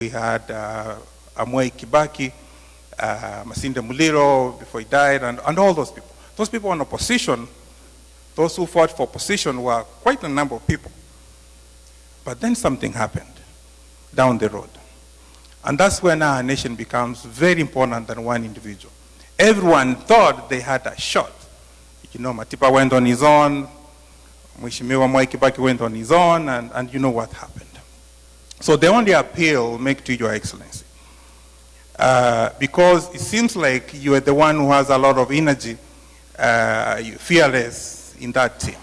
We had Amwai Kibaki, Masinde Muliro before he died, and all those people. Those people in opposition, those who fought for opposition were quite a number of people. But then something happened down the road. And that's when our nation becomes very important than one individual. Everyone thought they had a shot. You know, Matipa went on his own, Mheshimiwa Mwai Kibaki went on his own, and you know what happened. So the only appeal make to Your Excellency, because it seems like you are the one who has a lot of energy, you're fearless in that team.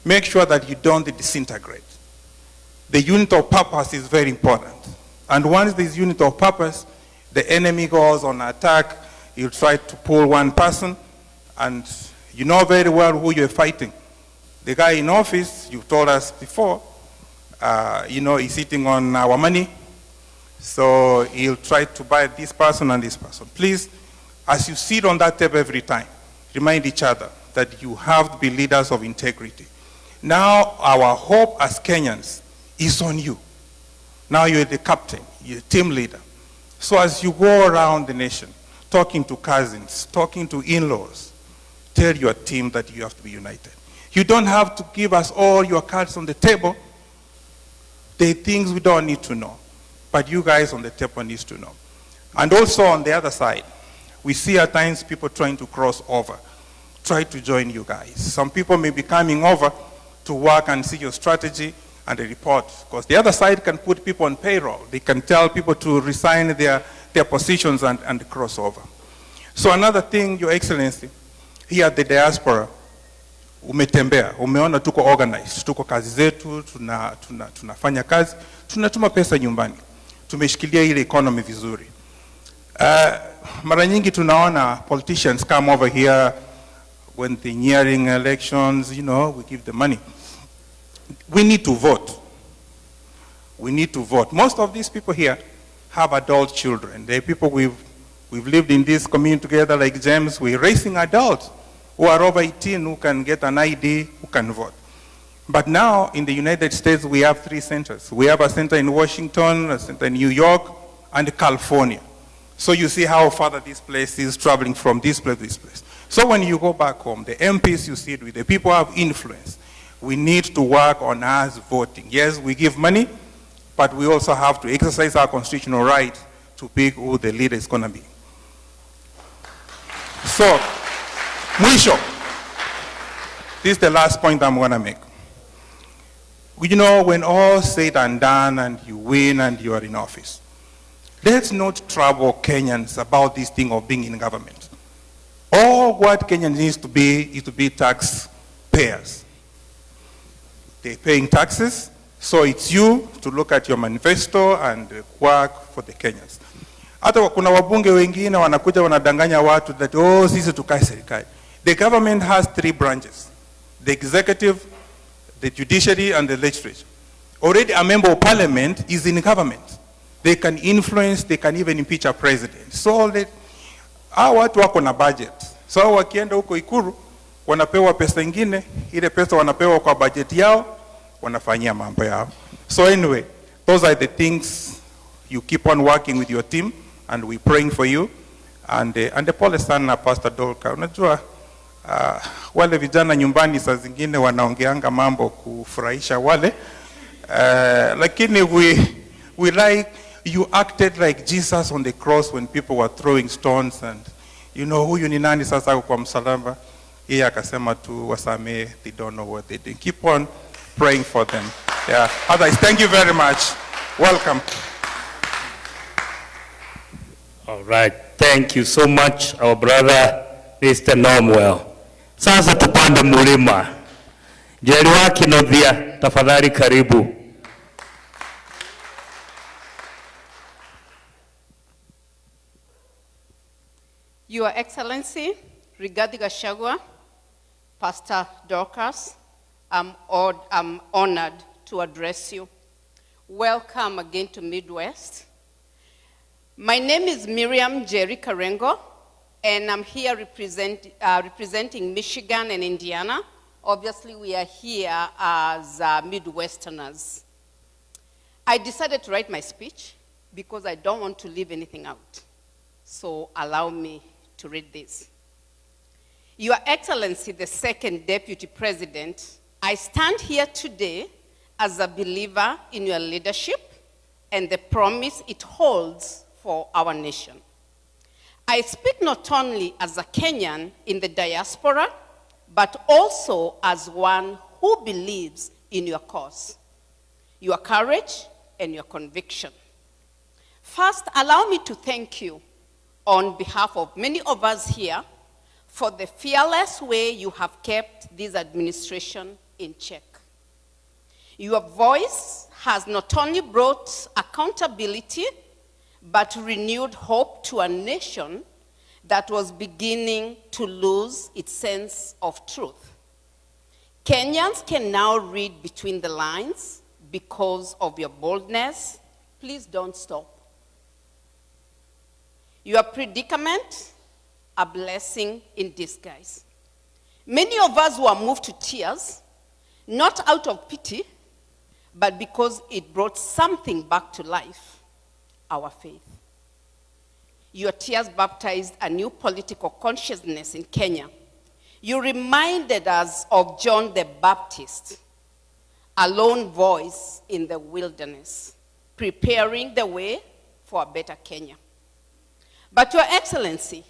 Make sure that you don't disintegrate. The unit of purpose is very important. And once this unit of purpose, the enemy goes on attack, you try to pull one person, and you know very well who you're fighting. The guy in office, you told us before, you know, he's sitting on our money, so he'll try to buy this person and this person. Please, as you sit on that table every time, remind each other that you have to be leaders of integrity. Now, our hope as Kenyans is on you. Now you're the captain, you're team leader. So as you go around the nation, talking to cousins, talking to in-laws, tell your team that you have to be united. You don't have to give us all your cards on the table. There are things we don't need to know, but you guys on the table need to know. And also on the other side, we see at times people trying to cross over, try to join you guys. Some people may be coming over to work and see your strategy and the report, because the other side can put people on payroll. They can tell people to resign their positions and cross over. So another thing, Your Excellency, here at the Diaspora, umetembea, umeona tuko organized, tuko kazi zetu, tunafanya kazi, tunatuma pesa nyumbani. Tumeshikilia ile economy vizuri. Mara nyingi tunaona politicians come over here when they're nearing elections, you know, we give them money. We need to vote. We need to vote. Most of these people here have adult children. They're people we've lived in this community together like James. We're raising adults who are over 18 who can get an ID, who can vote. But now in the United States, we have 3 centers. We have a center in Washington, a center in New York, and California. So you see how far this place is traveling from this place to this place. So when you go back home, the MPs you sit with, the people who have influence, we need to work on us voting. Yes, we give money, but we also have to exercise our constitutional right to pick who the leader is going to be. So, mwisho, this is the last point I'm going to make. You know, when all said and done and you win and you are in office, let's not trouble Kenyans about this thing of being in government. All what Kenyans needs to be is to be taxpayers. They're paying taxes, so it's you to look at your manifesto and work for the Kenyans. Hata kuna wabunge wengine wanakuja wanadanganya watu that, oh, sisi tukae serikali. The government has 3 branches: the executive, the judiciary, and the legislature. Already a member of parliament is in government. They can influence, they can even impeach a president. So hao watu wako na budget. So wakienda huko Ikuru, wanapewa pesa ingine, ile pesa wanapewa kwa budget yao, wanafanyia mambo yao. So anyway, those are the things you keep on working with your team, and we're praying for you. And the pole sana Pastor Dolka. Unajua, wale vijana nyumbani saa zingine wanaongeanga mambo kufurahisha wale. Lakini we like, you acted like Jesus on the cross when people were throwing stones, and you know, huyu ni nani sasa kwa msalaba? Yeye akasema tu wasamee, they don't know what they do. Keep on praying for them. Yeah. Otherwise, thank you very much. Welcome. All right. Thank you so much, our brother, Mr. Normwell. Sasa tupande mulima. Jerry wa Kinodhia, tafadhali karibu. Your Excellency, Rigathi Gachagua, Pastor Dorcas, I'm honored to address you. Welcome again to Midwest. My name is Miriam Jerry Karengo, and I'm here representing Michigan and Indiana. Obviously, we are here as Midwesterners. I decided to write my speech because I don't want to leave anything out. So allow me to read this. Your Excellency, the second Deputy President, I stand here today as a believer in your leadership and the promise it holds for our nation. I speak not only as a Kenyan in the diaspora, but also as one who believes in your cause, your courage, and your conviction. First, allow me to thank you on behalf of many of us here for the fearless way you have kept this administration in check. Your voice has not only brought accountability, but renewed hope to a nation that was beginning to lose its sense of truth. Kenyans can now read between the lines because of your boldness. Please don't stop. Your predicament, a blessing in disguise. Many of us were moved to tears, not out of pity, but because it brought something back to life, our faith. Your tears baptized a new political consciousness in Kenya. You reminded us of John the Baptist, a lone voice in the wilderness, preparing the way for a better Kenya. But Your Excellency,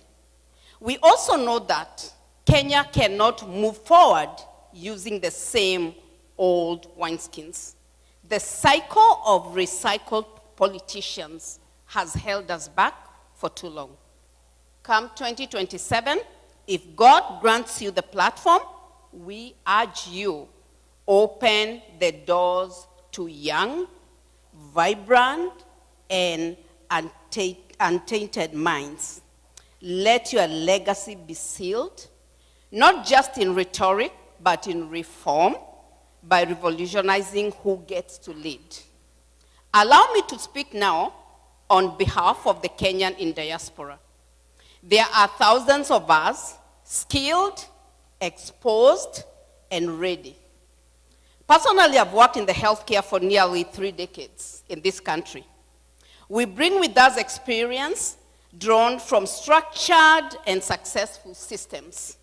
we also know that Kenya cannot move forward using the same old wineskins. The cycle of recycled politicians has held us back for too long. Come 2027, if God grants you the platform, we urge you, open the doors to young, vibrant, and untainted minds. Let your legacy be sealed, not just in rhetoric, but in reform, by revolutionizing who gets to lead. Allow me to speak now on behalf of the Kenyan in diaspora. There are thousands of us, skilled, exposed, and ready. Personally, I've worked in the healthcare for nearly 3 decades in this country. We bring with us experience drawn from structured and successful systems.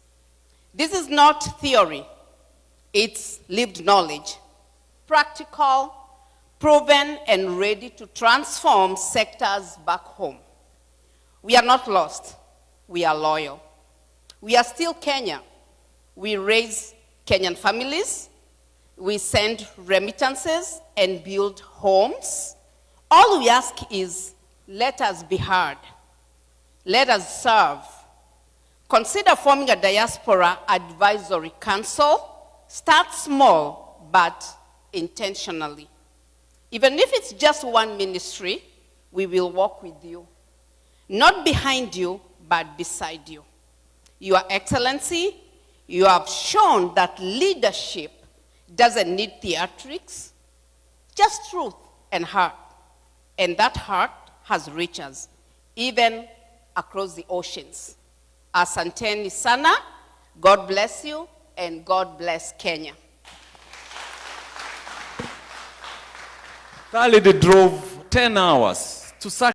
This is not theory, it's lived knowledge, practical, proven, and ready to transform sectors back home. We are not lost, we are loyal. We are still Kenya. We raise Kenyan families, we send remittances and build homes. All we ask is, let us be heard. Let us serve. Consider forming a diaspora advisory council. Start small, but intentionally. Even if it's just one ministry, we will walk with you. Not behind you, but beside you. Your Excellency, you have shown that leadership doesn't need theatrics, just truth and heart. And that heart has reached us, even across the oceans. Asanteni sana, God bless you, and God bless Kenya. Khalid drove 10 hours to